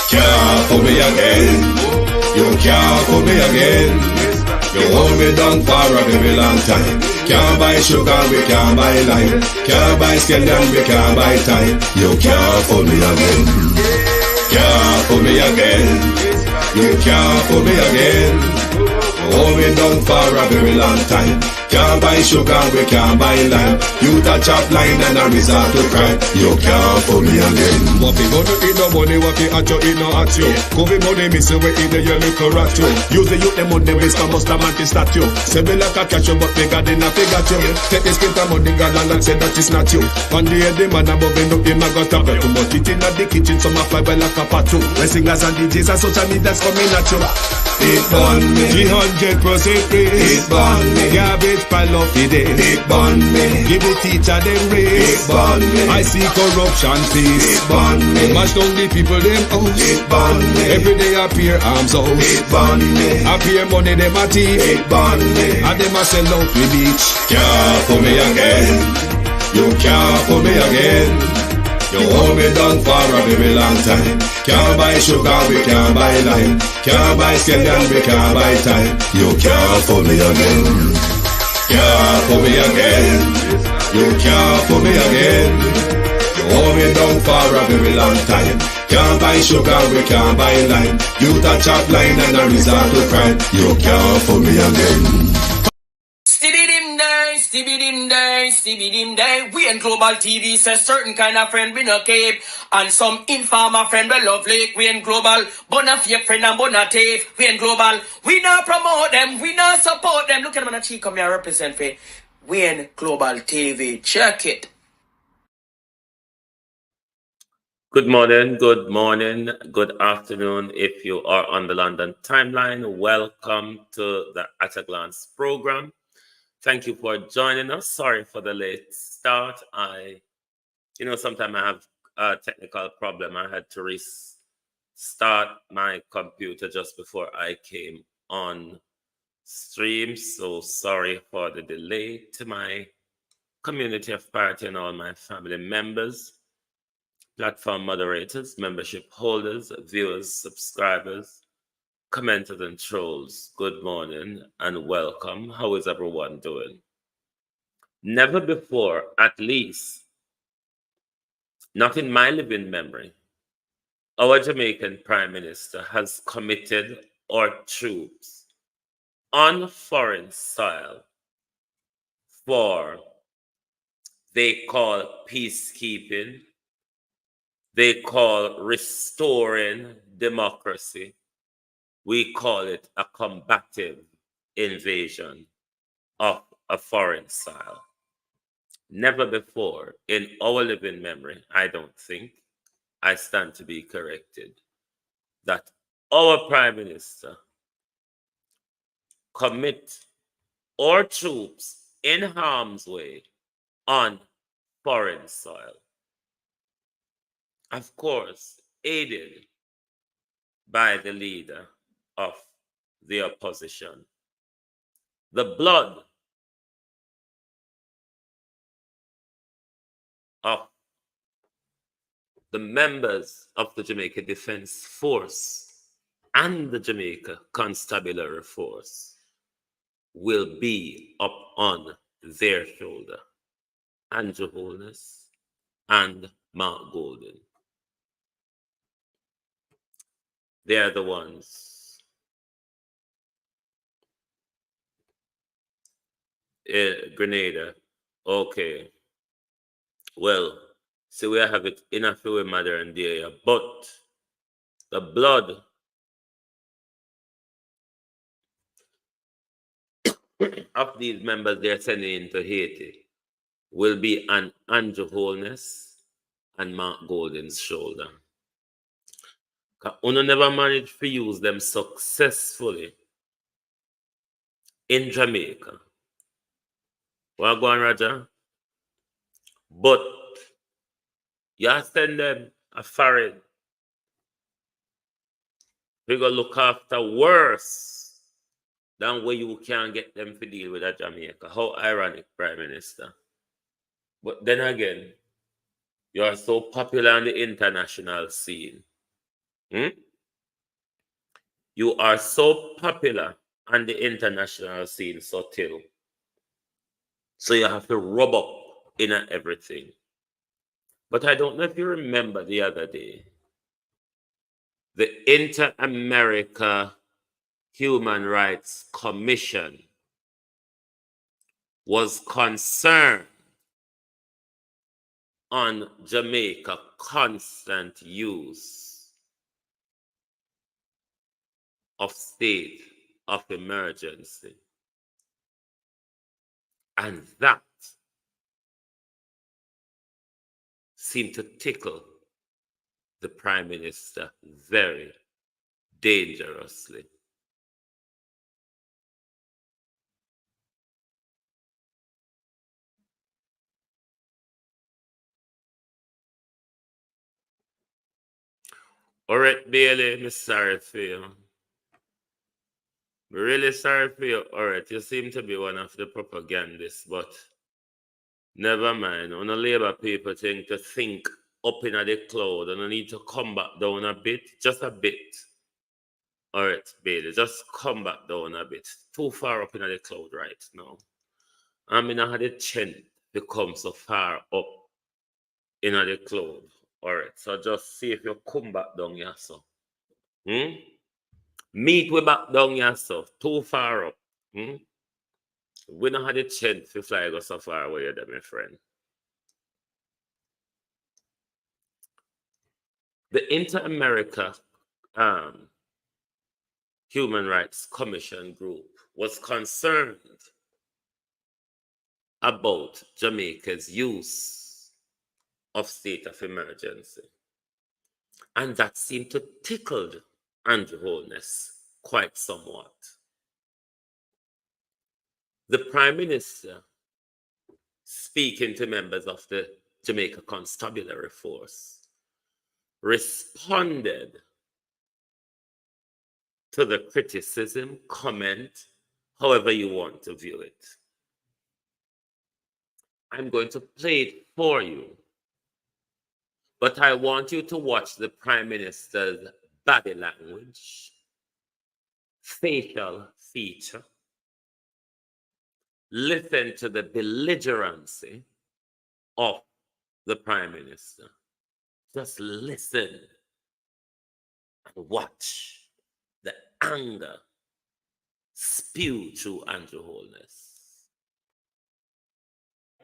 Can't fool me again. You can't fool me again. You hold me down for a very long time. Can't buy sugar, we can't buy lime. Can't buy scallion, we can't buy time. You can't fool me again. Can't fool me again. You can't fool me again. Hold me down for a very long time. Can't buy sugar, we can't buy lime. You touch up line and a resort to crime. You can't fool me again. What people do eat no money, what people at you, eat no at you. Covid money, me say we eat the your little rat you. Use the youth, them money, waste a must a man to start you. Say me like a catch you, but bigger than a figure you. Take the spit of money, God and say that is not you. One day the man above him, look him, I got a bed. Too much eat in the kitchen, some a fly by like a pat too. The singers and DJs and social media's coming at you. It burn me. 300% free. It burn me. Garbage pile of the day. It burn me. Give the teacher them raise. It burn me. I see corruption peace. It burn me. Mash down the people them house. It burn me. Every day appear arms out. It burn me. Appear money them a thief. It burn me. And them a sell out the beach. Can't fool me again. You can't fool me again. You hold me down for a very long time. Can't buy sugar, we can't buy lime. Can't buy scallion, we can't buy time. You can't fool me again. Can't fool me again. You can't fool me again. You hold me down for a very long time. Can't buy sugar, we can't buy lime. You touch up line and a resort to crime. You can't fool me again. Stibby-dim day. We in Global TV says certain kind of friend we no keep. And some informer friend we lovely. We in Global, bona fake friend and bona tape. We in Global, we not promote them, we not support them. Look at them on the cheek, come here represent for we in Global TV. Check it. Good morning, good afternoon. If you are on the London timeline, welcome to the At a Glance program. Thank you for joining us. Sorry for the late start. Sometimes I have a technical problem. I had to restart my computer just before I came on stream. So sorry for the delay to my community of party and all my family members, platform moderators, membership holders, viewers, subscribers, commenters and trolls. Good morning and welcome. How is everyone doing? Never before, at least, not in my living memory, our Jamaican Prime Minister has committed our troops on foreign soil for they call peacekeeping, they call restoring democracy. We call it a combative invasion of a foreign soil. Never before in our living memory, I don't think, I stand to be corrected, that our Prime Minister commit our troops in harm's way on foreign soil. Of course, aided by the leader of the opposition. The blood of the members of the Jamaica Defense Force and the Jamaica Constabulary Force will be up on their shoulder. Andrew Holness and Mark Golden. They are the ones. Grenada. Okay. Well, so we have it enough with mother and dear, but the blood of these members they're sending into Haiti will be on Andrew Holness and Mark Golden's shoulder. Uno never managed to use them successfully in Jamaica. Well, go on, Roger. But you send them a foreign. We go look after worse than where you can get them to deal with at Jamaica. How ironic, Prime Minister. But then again, you are so popular on the international scene. Hmm? You are so popular on the international scene, so till. So you have to rub up in everything. But I don't know if you remember the other day, the Inter-America Human Rights Commission was concerned on Jamaica constant use of state of emergency. And that seemed to tickle the Prime Minister very dangerously. All right, Bailey, I'm sorry for you. I'm really sorry for you. All right, you seem to be one of the propagandists, but never mind. On the Labour people think to think up in the cloud and I need to come back down a bit, just a bit. All right, Bailey, just come back down a bit. Too far up in the cloud right now. I mean, I had a chance to come so far up in the cloud. All right, so just see if you come back down here, so. Meet we back down here, so. Too far up. We don't have a chance to fly go so far away, there, my friend. The Inter-America Human Rights Commission group was concerned about Jamaica's use of state of emergency. And that seemed to tickle Andrew Holness quite somewhat. The Prime Minister, speaking to members of the Jamaica Constabulary Force, responded to the criticism, comment, however you want to view it. I'm going to play it for you, but I want you to watch the Prime Minister's body language, facial feature, listen to the belligerency of the Prime Minister. Just listen and watch the anger spew through Andrew Holness.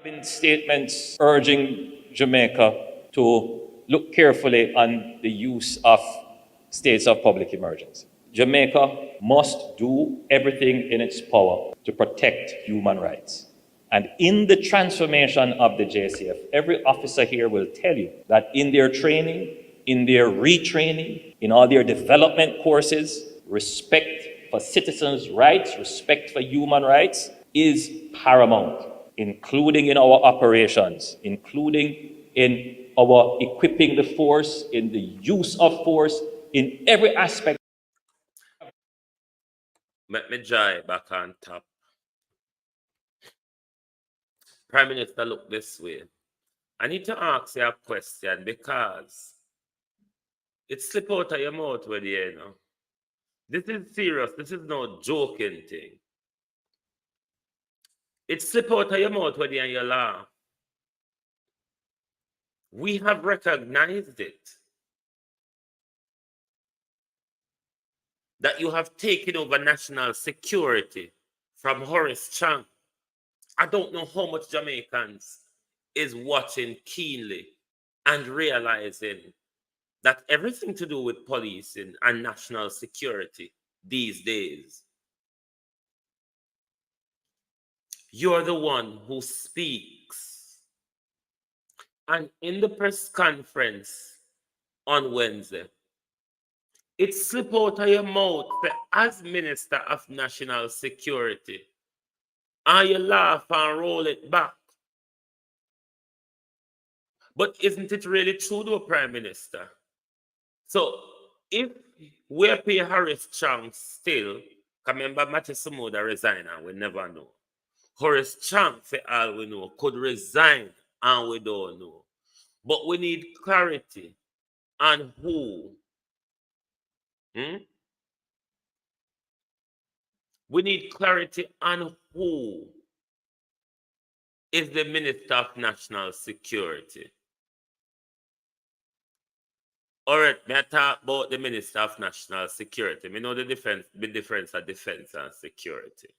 Been statements urging Jamaica to look carefully on the use of states of public emergency. Jamaica must do everything in its power to protect human rights. And in the transformation of the JCF, every officer here will tell you that in their training, in their retraining, in all their development courses, respect for citizens' rights, respect for human rights is paramount, including in our operations, including in our equipping the force, in the use of force, in every aspect. Let me dry back on top. Prime Minister, look this way. I need to ask you a question because it slipped out of your mouth with you know. This is serious. This is no joking thing. It slipped out of your mouth with you and you laugh. We have recognized it. That you have taken over national security from Horace Chang. I don't know how much Jamaicans is watching keenly and realizing that everything to do with policing and national security these days, you're the one who speaks. And in the press conference on Wednesday, it slipped out of your mouth that as Minister of National Security, and you laugh and roll it back. But isn't it really true, though, Prime Minister? So if we pay Horace Chang still, remember Matthew Samuda resigned and we never know. Horace Chang, for all we know, could resign and we don't know. But we need clarity on who Hmm? We need clarity on who is the Minister of National Security. All right, may I talk about the Minister of National Security? We know the difference of defense and security.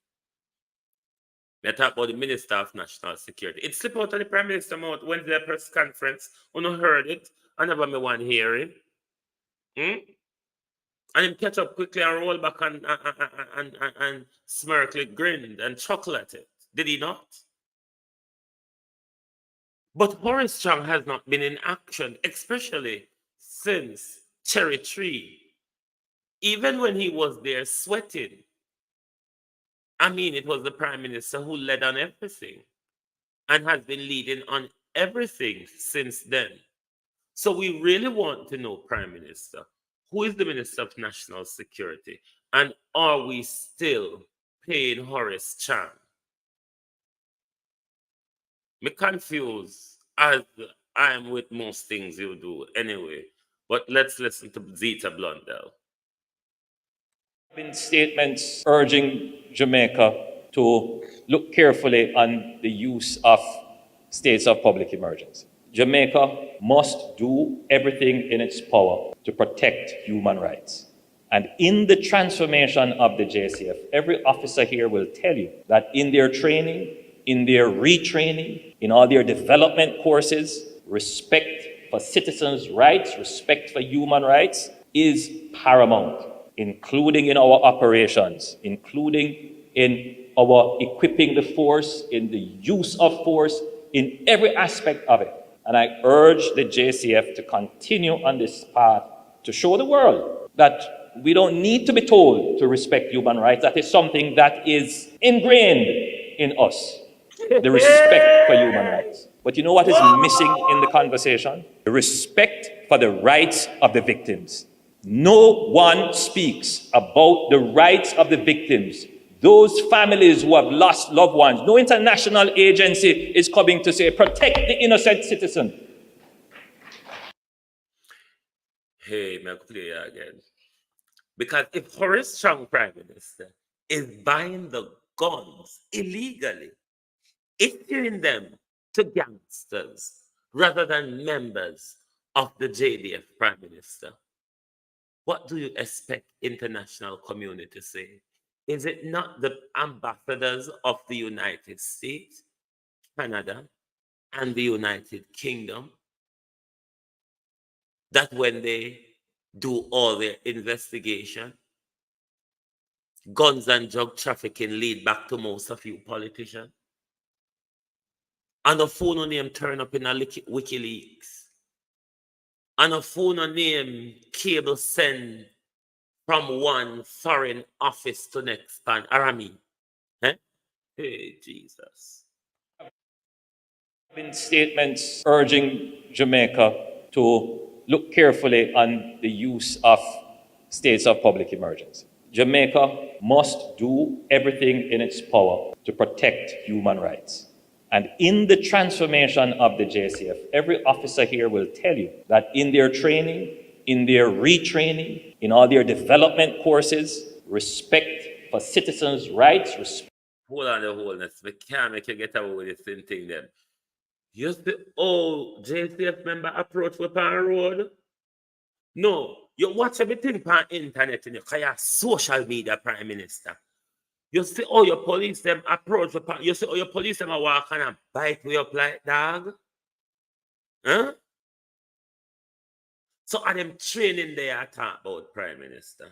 May I talk about the Minister of National Security? It slipped out of the Prime Minister mouth Wednesday press conference. You know heard it. I never me one hearing. And him catch up quickly and roll back and smirkly grinned and chuckle at it. Did he not? But Horace Strong has not been in action, especially since Cherry Tree. Even when he was there sweating. I mean, it was the Prime Minister who led on everything and has been leading on everything since then. So we really want to know, Prime Minister, who is the Minister of National Security? And are we still paying Horace Strong? Me confused as I am with most things you do anyway. But let's listen to Zita Blundell. Been statements urging Jamaica to look carefully on the use of states of public emergency. Jamaica must do everything in its power to protect human rights. And in the transformation of the JCF, every officer here will tell you that in their training, in their retraining, in all their development courses, respect for citizens' rights, respect for human rights is paramount, including in our operations, including in our equipping the force, in the use of force, in every aspect of it. And I urge the JCF to continue on this path to show the world that we don't need to be told to respect human rights. That is something that is ingrained in us, the respect for human rights. But you know what is missing in the conversation? The respect for the rights of the victims. No one speaks about the rights of the victims. Those families who have lost loved ones. No international agency is coming to say, protect the innocent citizen. Hey, may I play again? Because if Horace Strong, Prime Minister, is buying the guns illegally, issuing them to gangsters rather than members of the JDF, Prime Minister, what do you expect international community to say? Is it not the ambassadors of the United States, Canada, and the United Kingdom that when they do all their investigation, guns and drug trafficking lead back to most of you politicians? And a phone name turn up in a WikiLeaks. And a phone name cable send from one foreign office to next pan. Arami. Hey, Jesus. Been statements urging Jamaica to look carefully on the use of states of public emergency. Jamaica must do everything in its power to protect human rights. And in the transformation of the JCF, every officer here will tell you that in their training, in their retraining, in all their development courses, respect for citizens' rights. Hold on the wholeness. We can't make you get away with this thing then. You see old JCF member approach with on road? No, you watch everything on internet because you're social media Prime Minister. You see all your police them approach with you see all your police them walk and bite way up like dog. Huh? So are them training there I talk about Prime Minister?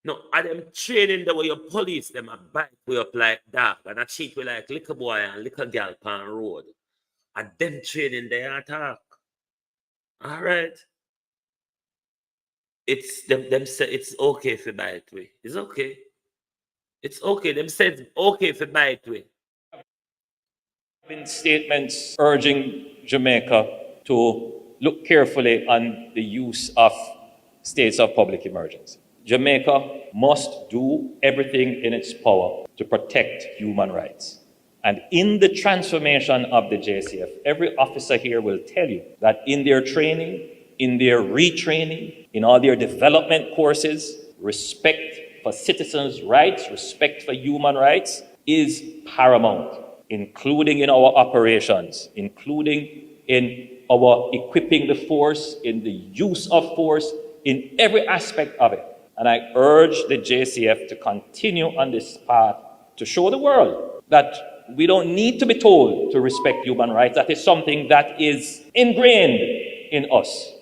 No, are them training the way your police them a bite way up like dog and a cheat way like little boy and little girl on road. Are them training there I talk? All right. It's them say it's okay for bite way. It's okay. It's okay. Them say it's okay for bite way. Been statements urging Jamaica to look carefully on the use of states of public emergency. Jamaica must do everything in its power to protect human rights. And in the transformation of the JCF, every officer here will tell you that in their training, in their retraining, in all their development courses, respect for citizens' rights, respect for human rights is paramount, including in our operations, including in our equipping the force, in the use of force, in every aspect of it. And I urge the JCF to continue on this path to show the world that we don't need to be told to respect human rights. That is something that is ingrained in us,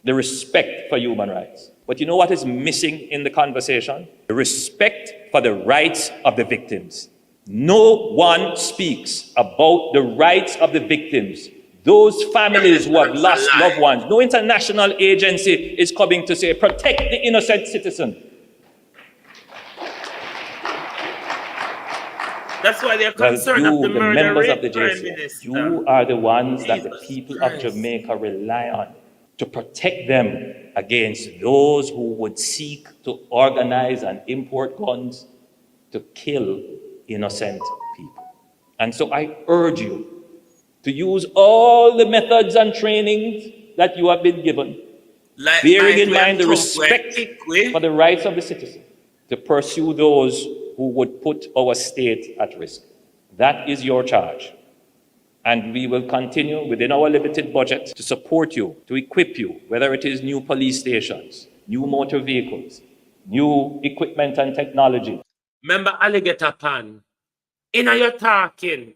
the respect for human rights. But you know what is missing in the conversation? The respect for the rights of the victims. No one speaks about the rights of the victims, those families who have lost loved ones. No international agency is coming to say, protect the innocent citizen. That's why they're concerned of the murder members rate, of the Prime JCF, Minister. you are the ones that the Jesus people of Christ. Jamaica rely on to protect them against those who would seek to organize and import guns to kill innocent people. And so I urge you to use all the methods and trainings that you have been given, bearing in mind the respect for the rights of the citizen, to pursue those who would put our state at risk. That is your charge. And we will continue within our limited budget to support you, to equip you, whether it is new police stations, new motor vehicles, new equipment and technology. Remember Alligator Pan? Inna your talking,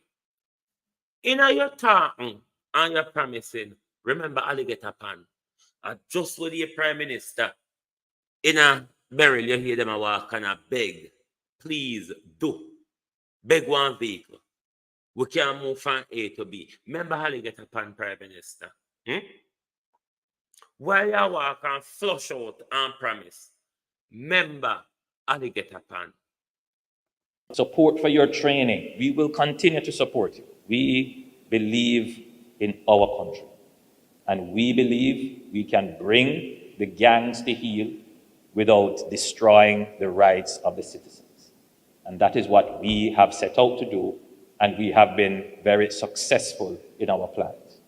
and you're promising. Remember Alligator Pan? Just with your Prime Minister, in a Beryl, you hear them a walk and a beg. Please do. Beg one vehicle. We can move from A to B. Remember Alligator Pan, Prime Minister? While you walk and flush out and promise, remember Alligator Pan. Support for your training. We will continue to support you. We believe in our country. And we believe we can bring the gangs to heel without destroying the rights of the citizens. And that is what we have set out to do, and we have been very successful in our plans.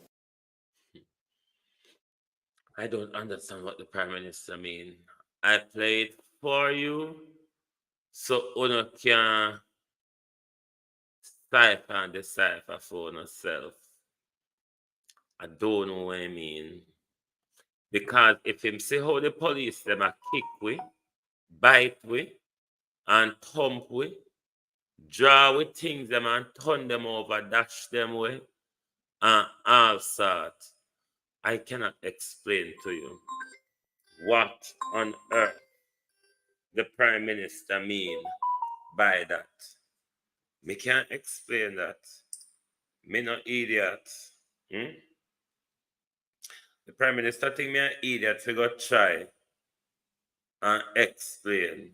I don't understand what the Prime Minister means. I played for you, so you can siphon the cipher for yourself. I don't know what I mean. Because if him see how the police them a kick we, bite we, and thump we, draw with things them and turn them over, dash them away, and all sorts, I cannot explain to you what on earth the Prime Minister mean by that. Me can't explain that. Me no idiot. The Prime Minister think me an idiot to go try and explain.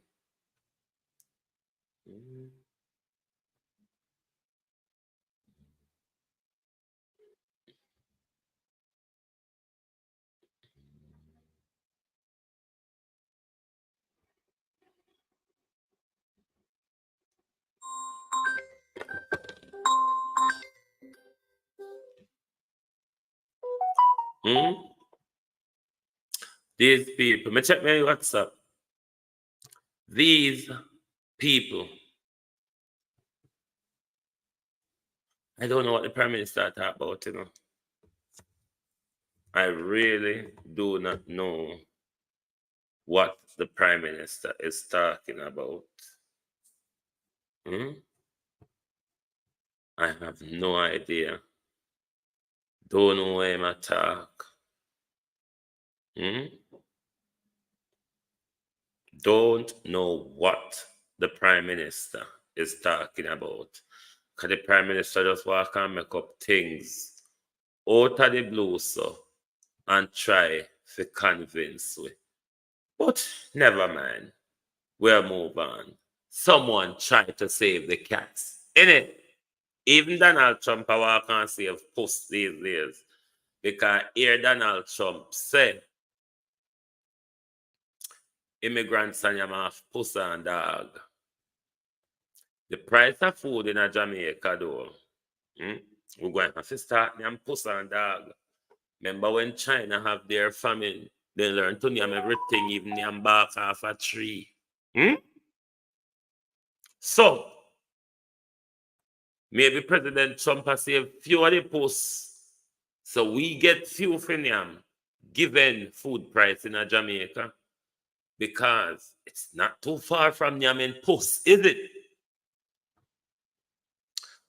These people, me check my WhatsApp. These people, I don't know what the Prime Minister talk about, you know. I really do not know what the Prime Minister is talking about. I have no idea. Don't know where I'm talk. Don't know what the Prime Minister is talking about. Because the Prime Minister just walk and make up things out of the blue so and try to convince we. But never mind. We'll move on. Someone try to save the cats. Innit? Even Donald Trump I walk and save puss these days. Because here Donald Trump said immigrants and you have puss and dog. The price of food in Jamaica though. We're going to have to start them puss and dog. Remember when China have their famine, they learn to name everything, even name bark off a tree. So, maybe President Trump has saved few of the posts. So we get few from them given food price in Jamaica because it's not too far from Yamin Post, is it?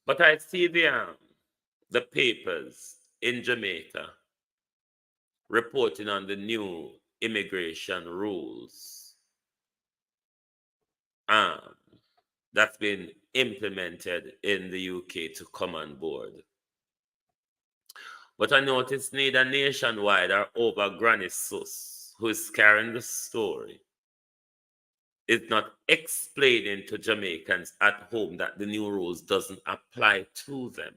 But I see the papers in Jamaica reporting on the new immigration rules that's been implemented in the UK to come on board. But I noticed neither Nationwide or over Granny Sus, who is carrying the story, is not explaining to Jamaicans at home that the new rules doesn't apply to them.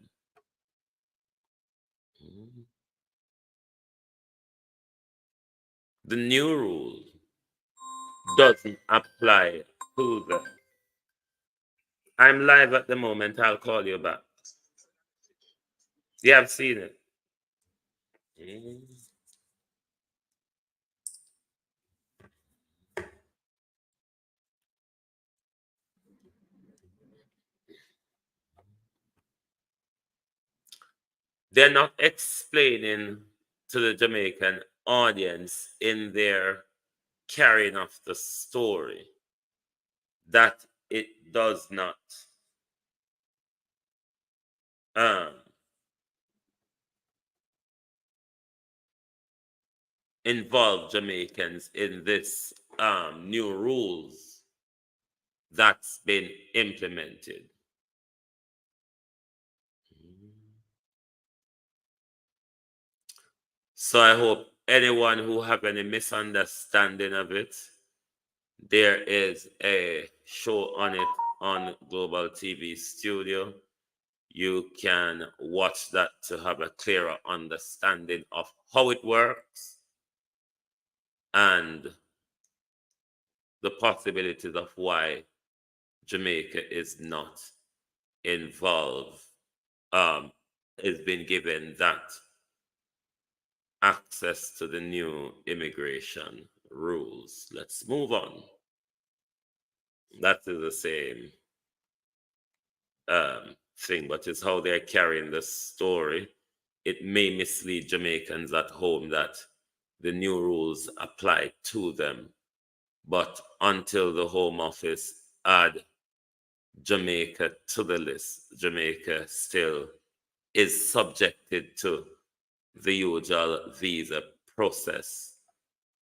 The new rule doesn't apply to them. I'm live at the moment. I'll call you back. Yeah, I've seen it. They're not explaining to the Jamaican audience in their carrying of the story that it does not involve Jamaicans in this new rules that's been implemented. So I hope anyone who have any misunderstanding of it, there is a show on it on Global TV Studio. You can watch that to have a clearer understanding of how it works and the possibilities of why Jamaica is not involved, has been given that access to the new immigration rules. Let's move on. That is the same thing, but it's how they're carrying the story. It may mislead Jamaicans at home that the new rules apply to them, but until the Home Office add Jamaica to the list, Jamaica still is subjected to the usual visa process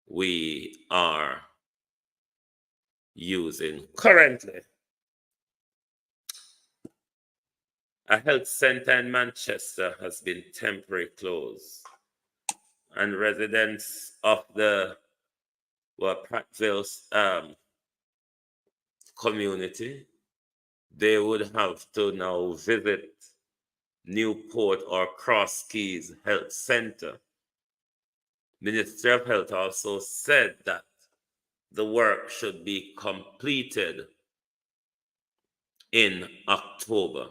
we are using currently. A health center in Manchester has been temporarily closed, and residents of the Prattville community, they would have to now visit Newport or Cross Keys Health Center. Ministry of Health also said that the work should be completed in October.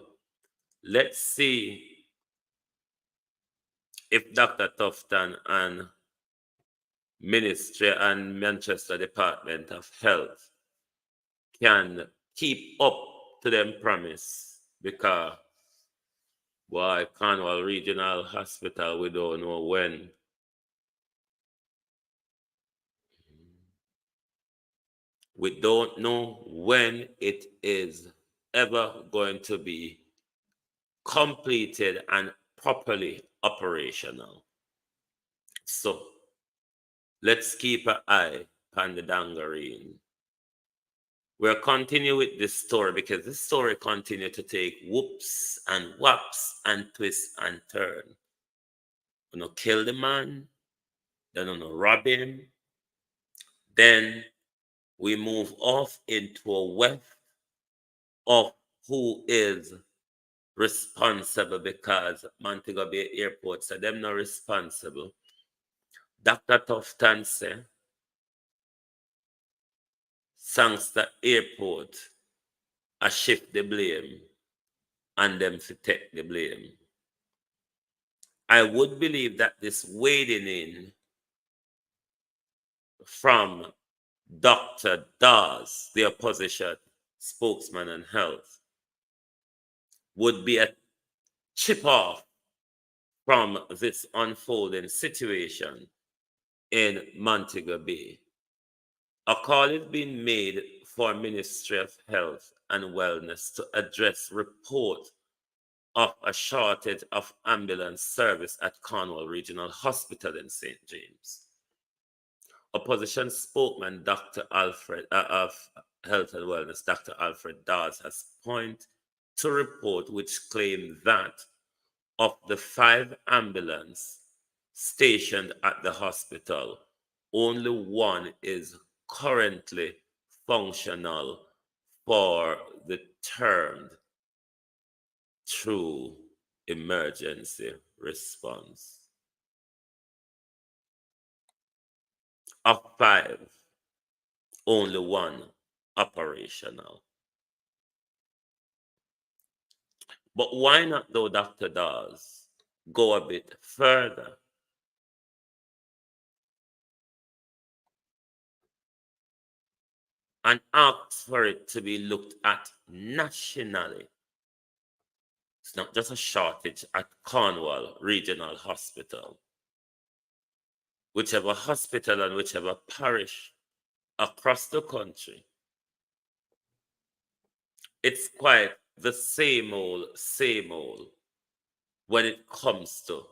Let's see if Dr. Tufton and Ministry and Manchester Department of Health can keep up to them promise, because why Cornwall Regional Hospital, we don't know when. We don't know when it is ever going to be completed and properly operational. So let's keep an eye on the Dangarine. We'll continue with this story because this story continues to take whoops and whaps and twists and turns. You know, kill the man, then you know, rob him, then we move off into a web of who is responsible, because Montego Bay Airport said them not responsible. Dr. Tufton said Sangster Airport a shift the blame and them to take the blame. I would believe that this wading in from Dr. Dawes, the opposition spokesman on health, would be a chip off from this unfolding situation in Montego Bay. A call is being made for Ministry of Health and Wellness to address report of a shortage of ambulance service at Cornwall Regional Hospital in St. James. Opposition spokesman Dr. Alfred of Health and Wellness, Dr. Alfred Dawes, has pointed to a report which claimed that of the 5 ambulances stationed at the hospital, only one is currently functional for the termed true emergency response. Of 5, only one operational. But why not, though, Dr. Dawes, go a bit further? And ask for it to be looked at nationally. It's not just a shortage at Cornwall Regional Hospital. Whichever hospital and whichever parish across the country, it's quite the same old when it comes to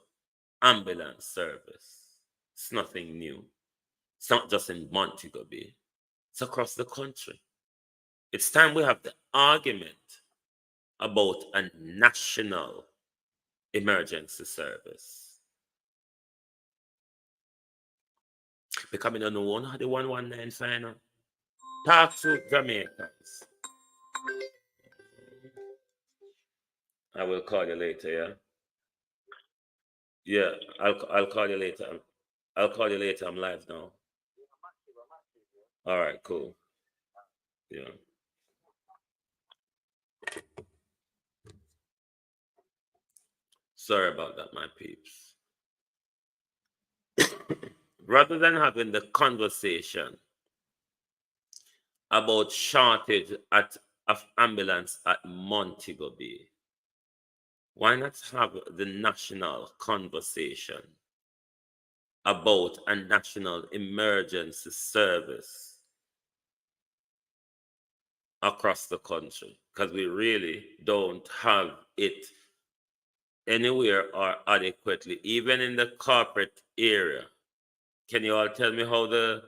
ambulance service. It's nothing new. It's not just in Montego Bay. It's across the country. It's time we have the argument about a national emergency service. Becoming unknown, the 119 final. Talk to Jamaicans. I will call you later, yeah? Yeah, I'll call you later. I'll call you later. I'm live now. All right, cool. Yeah. Sorry about that, my peeps. Rather than having the conversation about shortage of ambulance at Montego Bay, why not have the national conversation about a national emergency service across the country? Because we really don't have it anywhere or adequately, even in the corporate area. Can you all tell me how the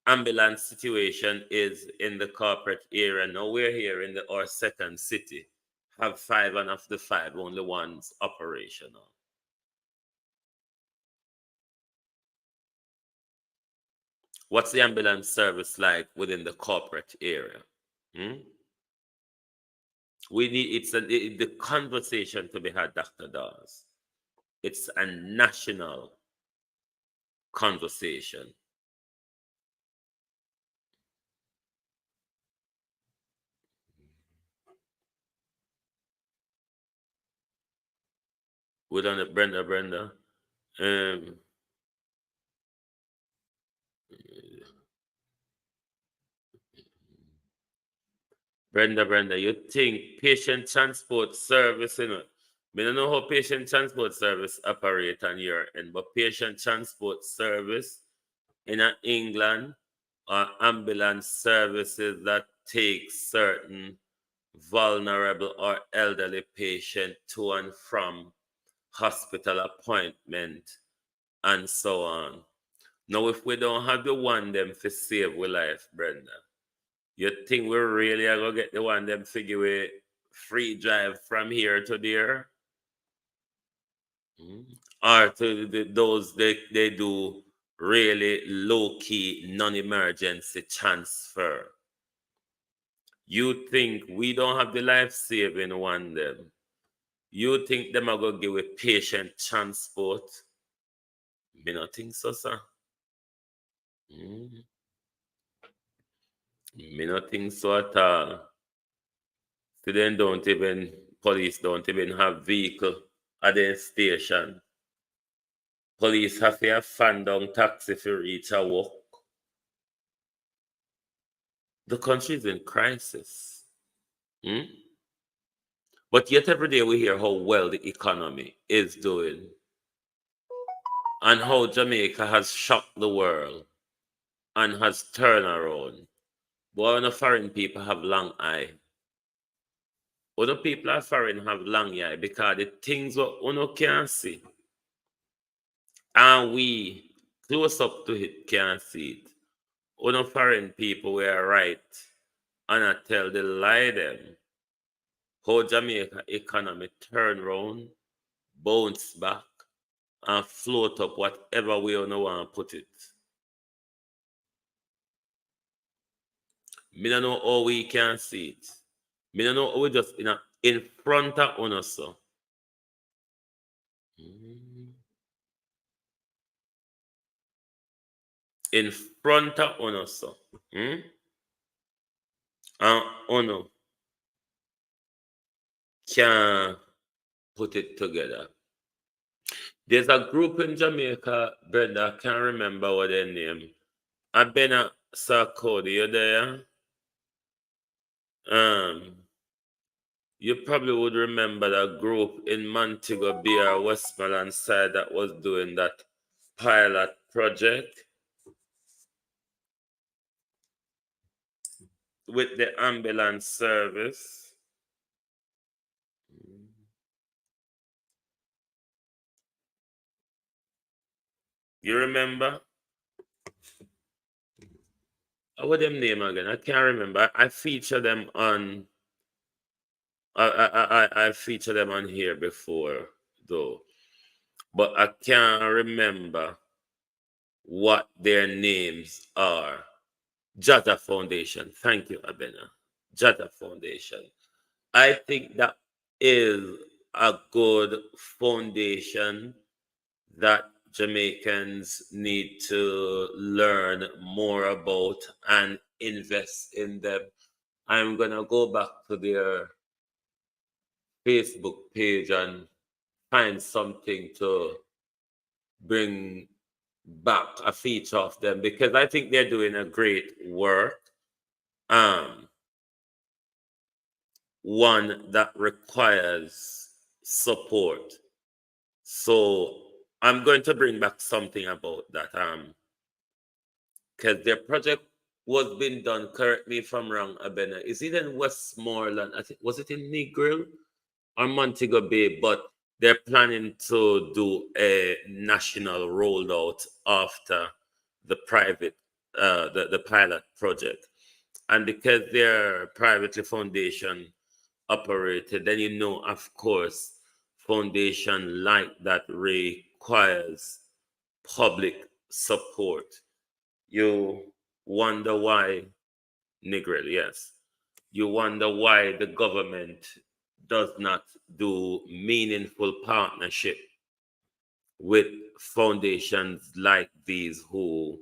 ambulance situation is in the corporate area? Nowhere here in our second city have 5, and of the 5, only one's operational. What's the ambulance service like within the corporate area? We need the conversation to be had, Dr. Dawes. It's a national conversation. We're done it, Brenda. Brenda, you think patient transport service, I don't know how patient transport service operate on your end, but patient transport service in England are ambulance services that take certain vulnerable or elderly patient to and from hospital appointment and so on. Now, if we don't have the one them to save with life, Brenda, you think we really are going to get the one them figure with free drive from here to there? Or to those they do really low-key non-emergency transfer? You think we don't have the life-saving one them? You think them are going to give a patient transport? Me not think so, sir. Me not think so at all. So then police don't even have vehicle at their station Police have to fan down taxi if you reach a walk. The country is in crisis. But yet every day we hear how well the economy is doing and how Jamaica has shocked the world and has turned around. But when the foreign people have long eye. When the people are foreign have long eye because the things what uno can't see. And we close up to it can't see it. Uno foreign people were right. And I tell the lie them how Jamaica economy turn round, bounce back, and float up whatever way you want to put it. Me don't know how we can see it. Me don't know how we just in front of us. So. In front of us. So. And uno can put it together. There's a group in Jamaica, Brenda, I can't remember what their name. Abena Sarkodie, you there? You probably would remember that group in Montego Bay or Westmoreland side that was doing that pilot project with the ambulance service. You remember? What them name again? I can't remember. I feature them on. I feature them on here before though, but I can't remember what their names are. Jata Foundation. Thank you, Abena. Jata Foundation. I think that is a good foundation that Jamaicans need to learn more about and invest in them. I'm going to go back to their Facebook page and find something to bring back a feature of them because I think they're doing a great work. One that requires support. So I'm going to bring back something about that. Because their project was being done, correct me if I'm wrong, Abena. Is it in Westmoreland? I think was it in Negril or Montego Bay? But they're planning to do a national rollout after the private, the pilot project. And because they're privately foundation operated, then you know, of course, foundation like that requires public support. You wonder why, Negril, yes. You wonder why the government does not do meaningful partnership with foundations like these who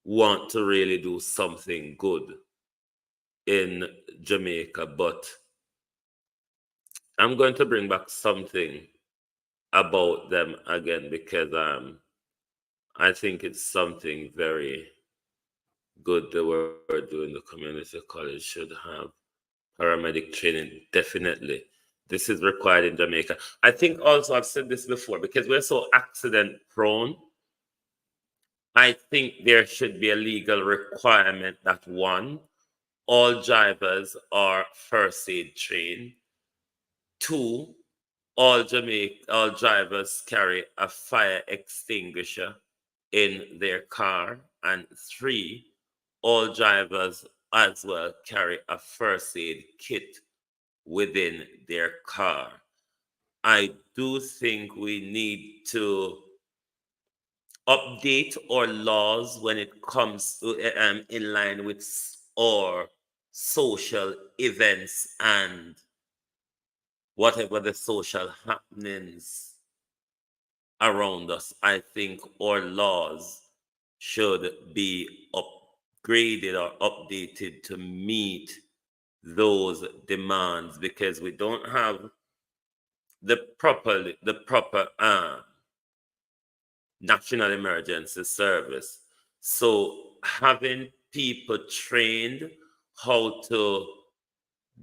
want to really do something good in Jamaica. But I'm going to bring back something about them again because I think it's something very good that we're doing. The community college should have paramedic training, definitely. This is required in Jamaica. I think also I've said this before because we're so accident prone. I think there should be a legal requirement that one, all drivers are first aid trained. Two, all drivers carry a fire extinguisher in their car. And three, all drivers as well carry a first aid kit within their car. I do think we need to update our laws when it comes to in line with our social events and whatever the social happenings around us. I think our laws should be upgraded or updated to meet those demands because we don't have the proper National Emergency Service. So having people trained how to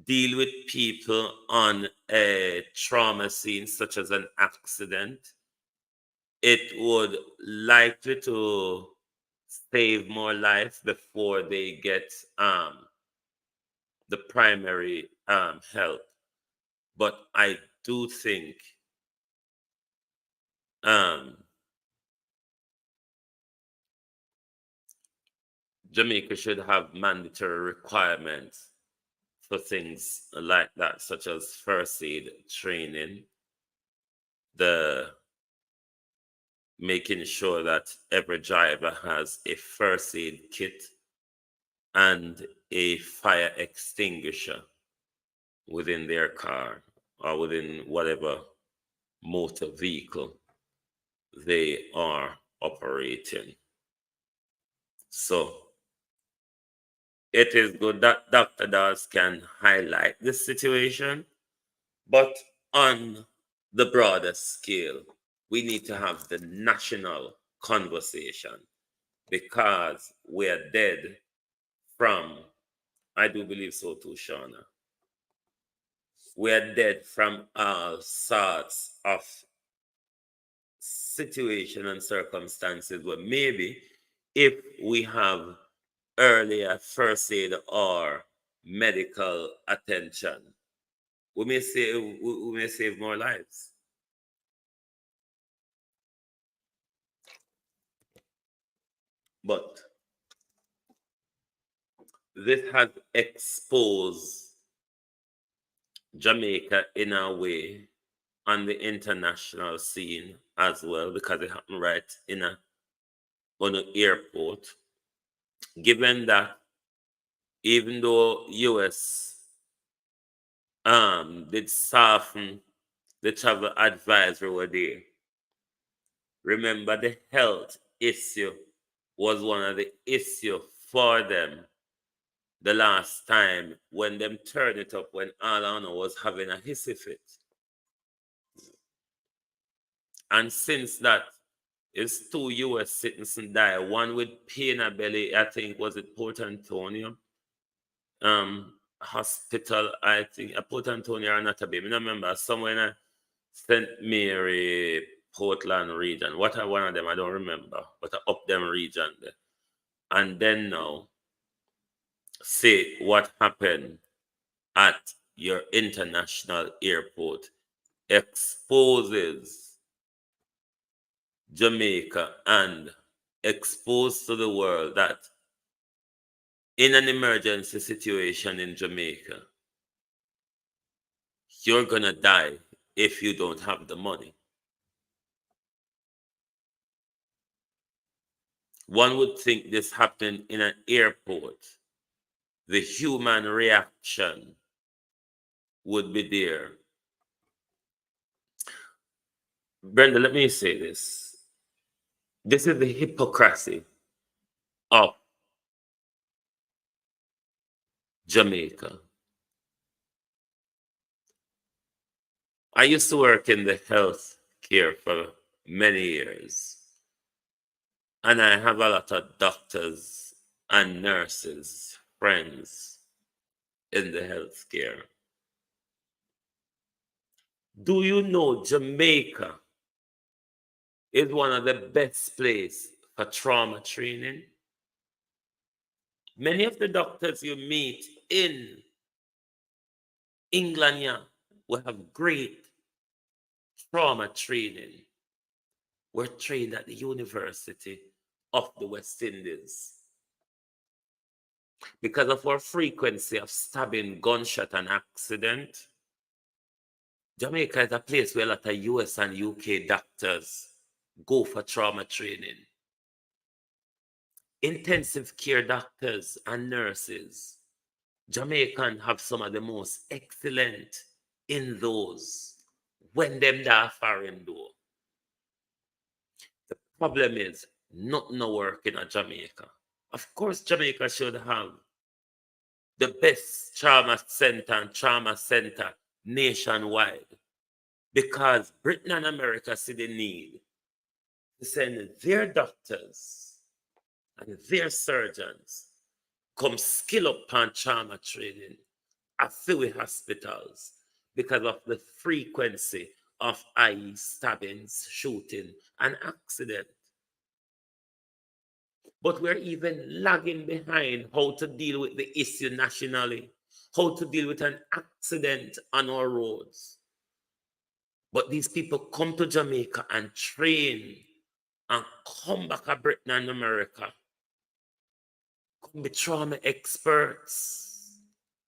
deal with people on a trauma scene, such as an accident, it would likely to save more life before they get the primary help. But I do think Jamaica should have mandatory requirements for things like that, such as first aid training, the making sure that every driver has a first aid kit and a fire extinguisher within their car or within whatever motor vehicle they are operating. So it is good that Dr. Dawes can highlight this situation, but on the broader scale, we need to have the national conversation because we are dead from, I do believe so too, Shauna. We are dead from all sorts of situation and circumstances where maybe if we have earlier first aid or medical attention, we may save more lives. But this has exposed Jamaica in a way on the international scene as well, because it happened right on an airport. Given that even though US did soften the travel advisory were there, remember the health issue was one of the issue for them the last time when them turned it up when Alana was having a hissy fit. And since that, it's 2 US citizens die, one with pain in belly, I think was it Port Antonio hospital, I think Port Antonio or not a baby, I remember, somewhere in St. Mary, Portland region. What are one of them? I don't remember, but up them region there. And then now, say what happened at your international airport exposes Jamaica and exposed to the world that in an emergency situation in Jamaica, you're gonna die if you don't have the money. One would think this happened in an airport. The human reaction would be there. Brenda, let me say this. This is the hypocrisy of Jamaica. I used to work in the health care for many years. And I have a lot of doctors and nurses, friends in the healthcare. Do you know Jamaica is one of the best places for trauma training? Many of the doctors you meet in England will have great trauma training. We're trained at the University of the West Indies. Because of our frequency of stabbing, gunshot, and accident, Jamaica is a place where a lot of US and UK doctors go for trauma training. Intensive care doctors and nurses, Jamaicans have some of the most excellent in those when them da foreign door. The problem is nothing no work in Jamaica. Of course, Jamaica should have the best trauma center and trauma center nationwide because Britain and America see the need to send their doctors and their surgeons come skill up on trauma training at few hospitals because of the frequency of IE stabbings, shooting, and accident. But we're even lagging behind how to deal with the issue nationally, how to deal with an accident on our roads. But these people come to Jamaica and train and come back to Britain and America, come be trauma experts,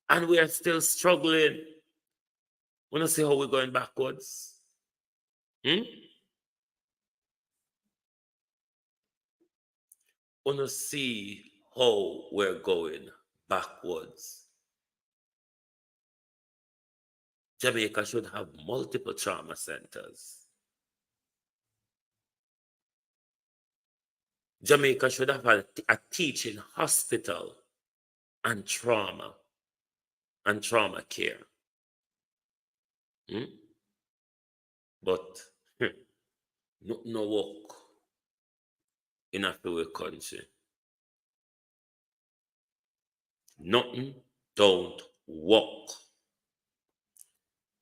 and we are still struggling. Want to see how we're going backwards? Want to see how we're going backwards? Jamaica should have multiple trauma centers. Jamaica should have a teaching hospital and trauma care. But no work in a free country. Nothing don't work.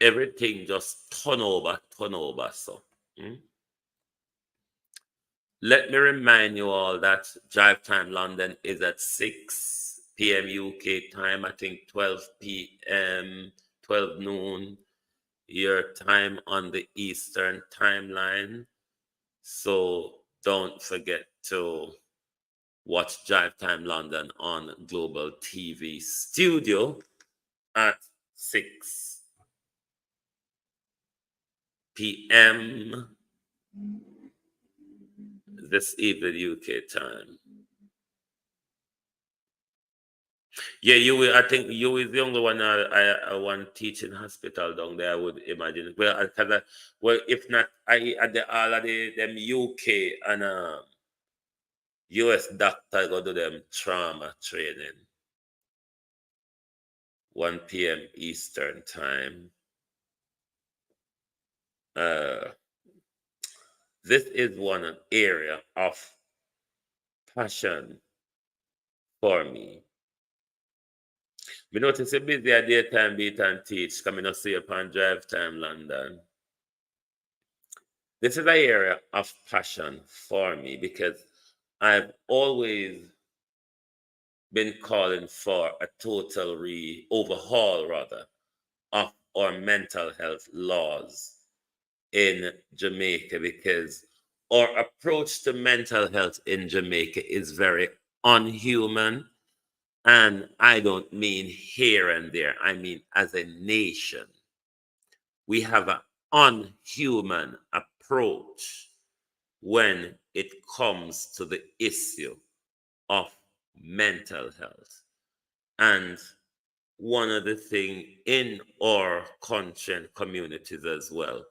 Everything just turn over. So. Let me remind you all that Drive Time London is at 6 p.m. UK time. I think 12 p.m., 12 noon, your time on the Eastern timeline. So don't forget to watch Drive Time London on Global TV Studio at 6 p.m. this evening UK time. Yeah, I think you is the only one I want teaching hospital down there, I would imagine. Well, if not, all of them UK and US doctor go to them trauma training. 1 p.m. Eastern time. This is one area of passion for me. We notice a busy at daytime beat and teach coming to see upon Drive Time London. This is an area of passion for me because I've always been calling for a total overhaul of our mental health laws in Jamaica, because our approach to mental health in Jamaica is very unhuman. And I don't mean here and there. I mean, as a nation, we have an unhuman approach when it comes to the issue of mental health. And one of the things in our country and communities as well,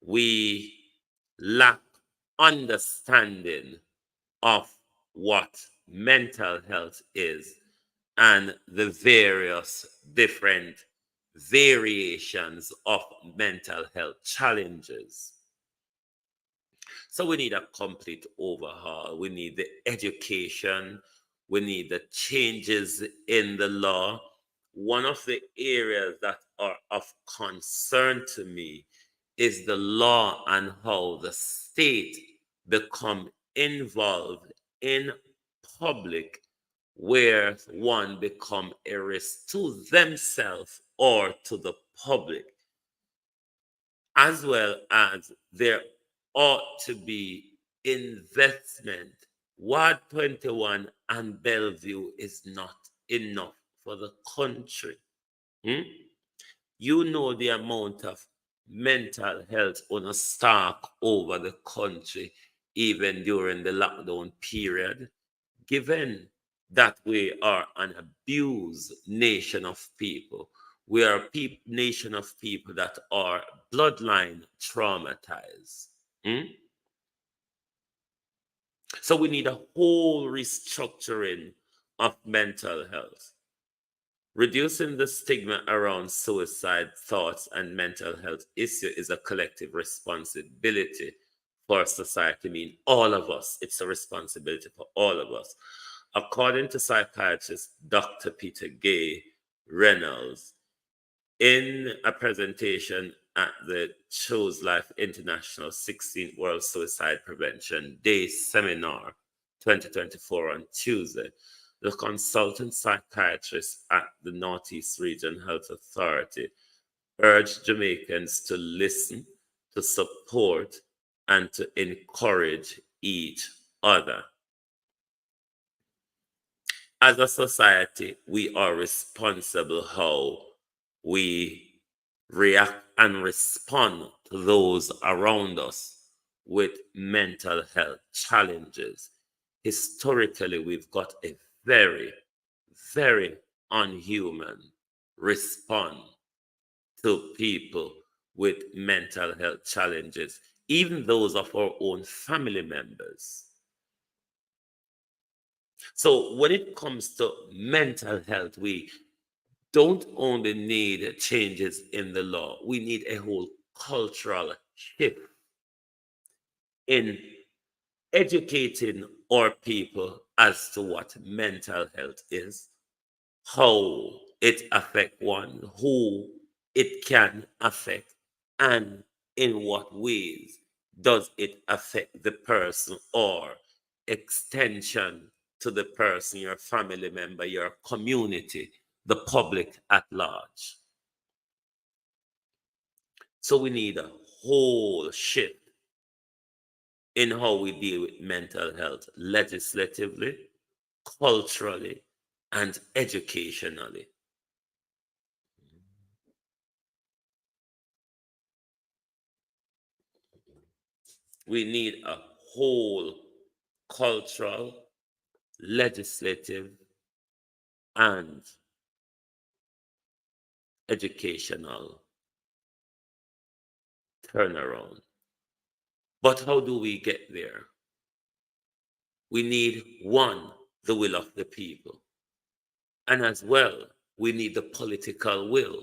we lack understanding of what mental health is and the various different variations of mental health challenges. So we need a complete overhaul. We need the education. We need the changes in the law. One of the areas that are of concern to me is the law and how the state become involved in public where one become a risk to themselves or to the public, as well as there ought to be investment. Ward 21 and Bellevue is not enough for the country. You know the amount of mental health on a stock over the country, even during the lockdown period, given that we are an abused nation of people. We are a nation of people that are bloodline traumatized. So we need a whole restructuring of mental health. Reducing the stigma around suicide thoughts and mental health issue is a collective responsibility for society mean all of us. It's a responsibility for all of us. According to psychiatrist Dr. Peter Gay Reynolds, in a presentation at the Chose Life International 16th World Suicide Prevention Day Seminar 2024 on Tuesday, the consultant psychiatrist at the Northeast Region Health Authority urged Jamaicans to listen, to support, and to encourage each other. As a society, we are responsible how we react and respond to those around us with mental health challenges. Historically, we've got a very, very unhuman response to people with mental health challenges, even those of our own family members. So when it comes to mental health, we don't only need changes in the law, we need a whole cultural shift in educating our people as to what mental health is, how it affects one, who it can affect, and in what ways does it affect the person or extension to the person, your family member, your community, the public at large. So we need a whole shift in how we deal with mental health legislatively, culturally, and educationally. We need a whole cultural, legislative, and educational turnaround. But how do we get there? We need, one, the will of the people. And as well, we need the political will.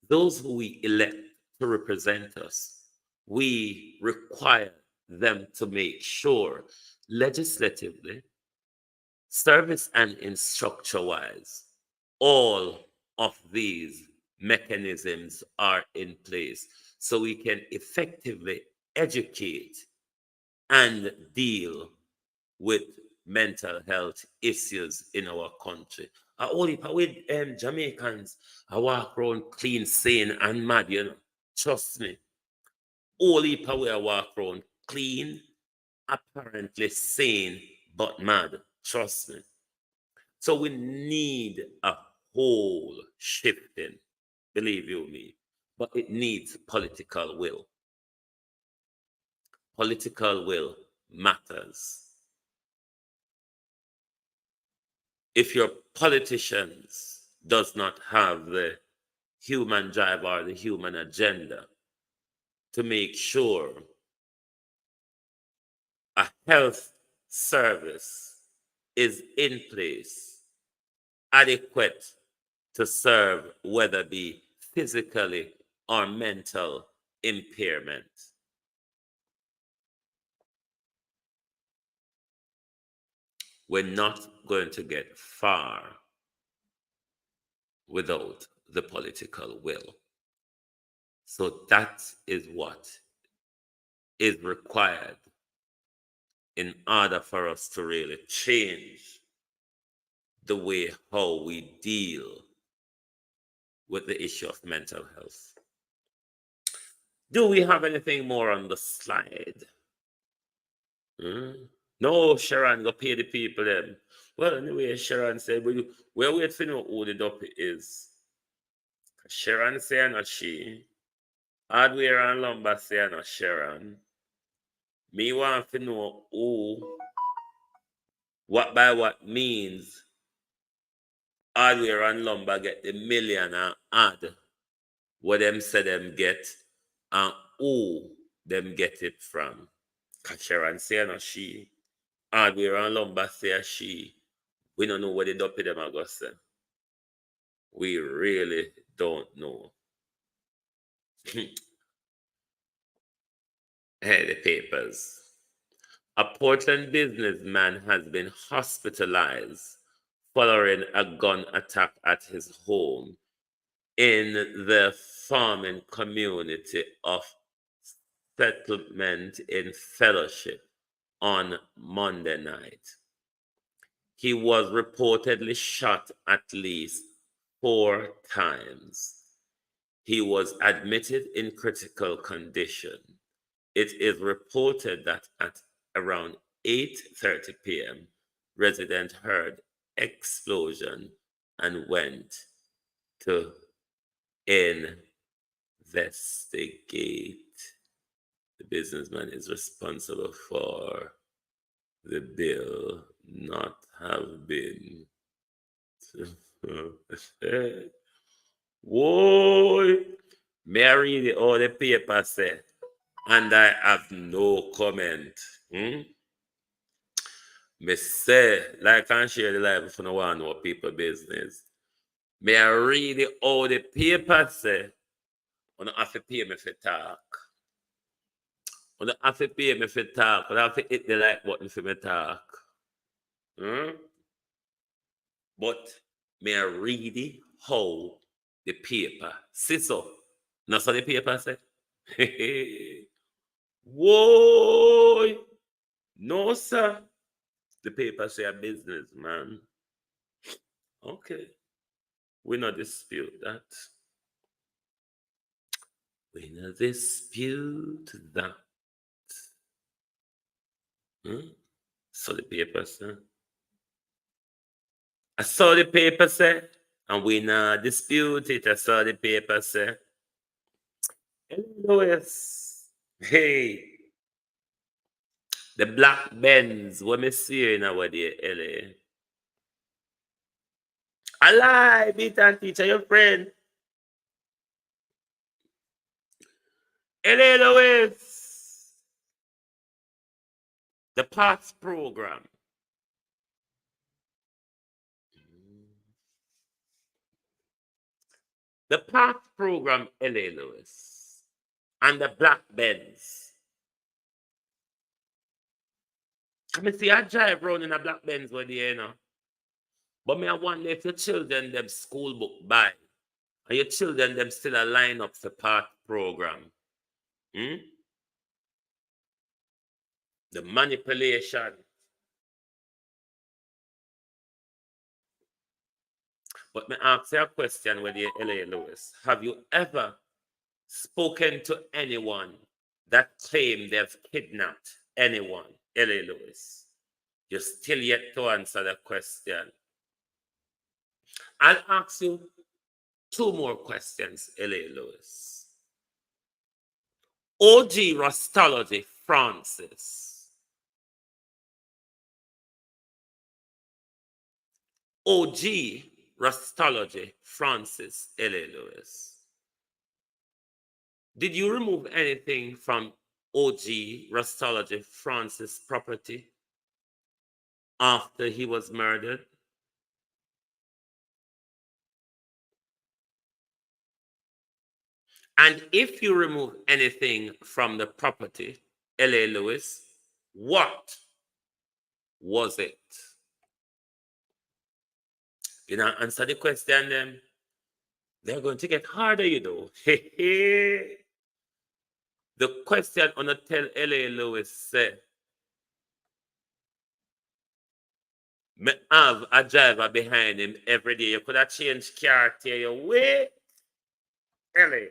Those who we elect to represent us, we require them to make sure legislatively, service and instructor-wise, all of these mechanisms are in place so we can effectively educate and deal with mental health issues in our country. Only with Jamaicans, I walk around clean, sane, and mad, you know. Trust me. Only we I walk around clean, apparently sane, but mad. Trust me. So we need a whole shifting, believe you me. But it needs political will. Political will matters. If your politicians does not have the human drive or the human agenda to make sure a health service is in place, adequate to serve whether it be physically or mental impairment, we're not going to get far without the political will. So that is what is required in order for us to really change the way how we deal with the issue of mental health. Do we have anything more on the slide? No, Sharon, go pay the people them. Well, anyway, Sharon said, we'll wait for know who the duppy is. Sharon say not she. Hardware and lumber say not Sharon. Me want to know who, what by what means hardware and lumber get the million and add what them say them get and who them get it from. Cause Sharon say not she. Hardware and lumber say she. We don't know what the duppy them are going to say. We really don't know. The papers. A Portland businessman has been hospitalized following a gun attack at his home in the farming community of Settlement in Fellowship on Monday night. He was reportedly shot at least 4 times. He was admitted in critical condition. It is reported that at around 8:30 p.m., residents heard explosion and went to investigate. The businessman is responsible for the bill not have been. Whoa! Mary, all the paper said, and I have no comment. Me say, like and share the life if you don't want to know people business. May I read it all the paper say, you don't have to pay me for talk. You don't have to pay me for talk. You don't have to hit the like button for me talk. But may I read it how the paper say so. That's what the paper say. Whoa! No, sir. The paper say a business, man. Okay. We not dispute that. We not dispute that. So the paper say. I saw the paper say, and we not dispute it. I saw the paper say. Hello, Louis. Hey. The black Benz, what me see in our day, LA. Alive, beat and teacher, your friend. LA Louis. The PATH program. The PATH program, LA Louis. And the black Benz. Come see, I drive around in a black Benz with you know. But me I wonder if your children them school book buy. And your children them still a line up for PATH program. The manipulation. But me ask you a question with you, LA Louis. Have you ever spoken to anyone that claimed they've kidnapped anyone, LA Louis? You're still yet to answer the question. I'll ask you 2 more questions, LA Louis. OG Rastology Francis. OG Rastology Francis, LA Louis. Did you remove anything from OG Rastology Francis' property after he was murdered? And if you remove anything from the property, LA Louis, what was it? You know, answer the question then. They're going to get harder, you know. The question on the tell LA Louis said, me have a driver behind him every day. You could have changed car to your way. LA.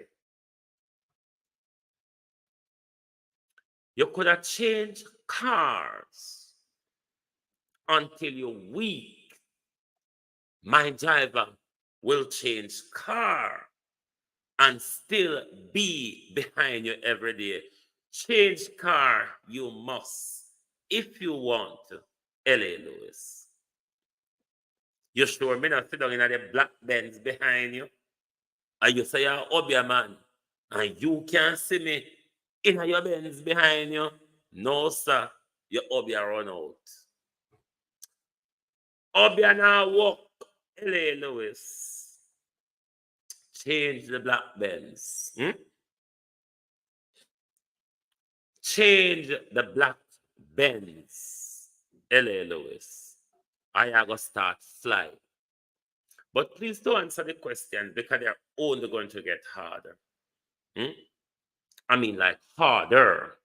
You could have changed cars until you're weak. My driver will change car and still be behind you every day. Change car you must if you want to. LA Louis. You sure me not sit down in the black Benz behind you? And you say you're Obia man and you can't see me in your Benz behind you? No, sir. Your Obia run out. Obia now walk. LA Louis. Change the black Benz. change the black Benz, LA Lewis, I go start fly. But please don't answer the question because they're only going to get harder. I mean, like harder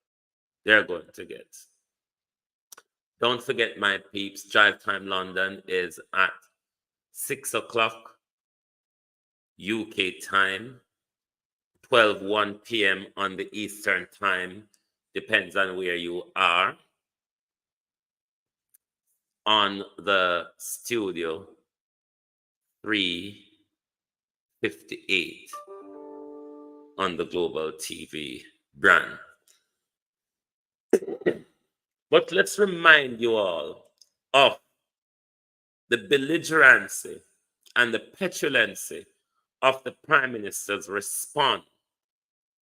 they're going to get. Don't forget, my peeps, Drive Time London is at 6 o'clock UK time, 12:01 p.m. on the Eastern time, depends on where you are, on the Studio 358 on the Global TV brand. But let's remind you all of the belligerency and the petulancy of the Prime Minister's response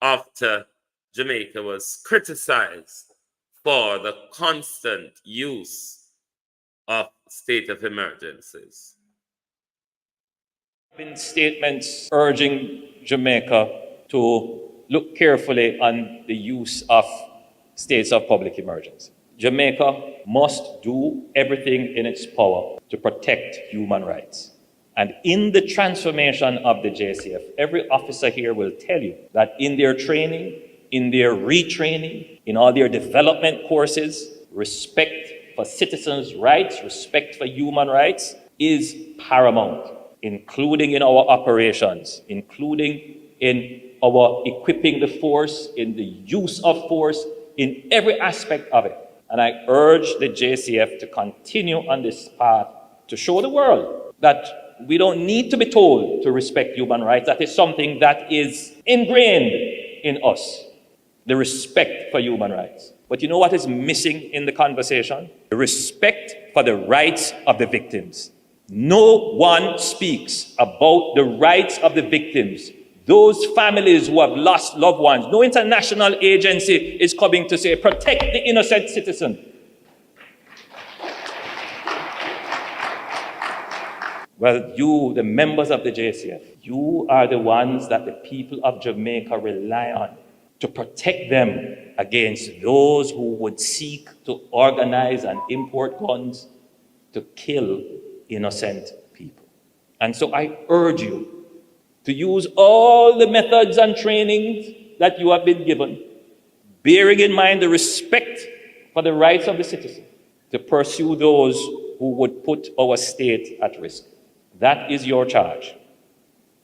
after Jamaica was criticized for the constant use of state of emergencies. Been statements urging Jamaica to look carefully on the use of states of public emergency. Jamaica must do everything in its power to protect human rights. And in the transformation of the JCF, every officer here will tell you that in their training, in their retraining, in all their development courses, respect for citizens' rights, respect for human rights is paramount, including in our operations, including in our equipping the force, in the use of force, in every aspect of it. And I urge the JCF to continue on this path to show the world that we don't need to be told to respect human rights. That is something that is ingrained in us, the respect for human rights. But you know what is missing in the conversation? The respect for the rights of the victims. No one speaks about the rights of the victims, those families who have lost loved ones. No international agency is coming to say, protect the innocent citizen. Well, you, the members of the JCF, you are the ones that the people of Jamaica rely on to protect them against those who would seek to organize and import guns to kill innocent people. And so I urge you to use all the methods and trainings that you have been given, bearing in mind the respect for the rights of the citizen, to pursue those who would put our state at risk. That is your charge.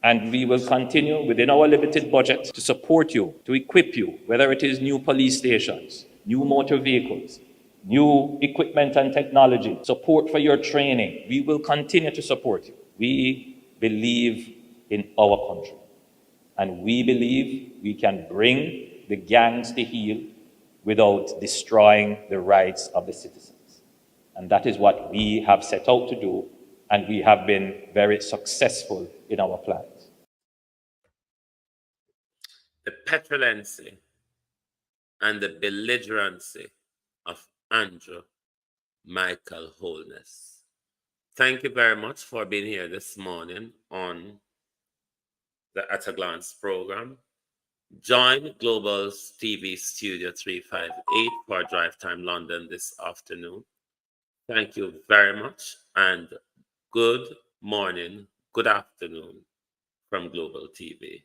And we will continue within our limited budget to support you, to equip you, whether it is new police stations, new motor vehicles, new equipment and technology, support for your training. We will continue to support you. We believe in our country. And we believe we can bring the gangs to heel without destroying the rights of the citizens. And that is what we have set out to do, and we have been very successful in our plans. The petulancy and the belligerency of Andrew Michael Holness. Thank you very much for being here this morning on the At a Glance program. Join Global's TV Studio 358 for Drive Time London this afternoon. Thank you very much, and good morning, good afternoon from Global TV.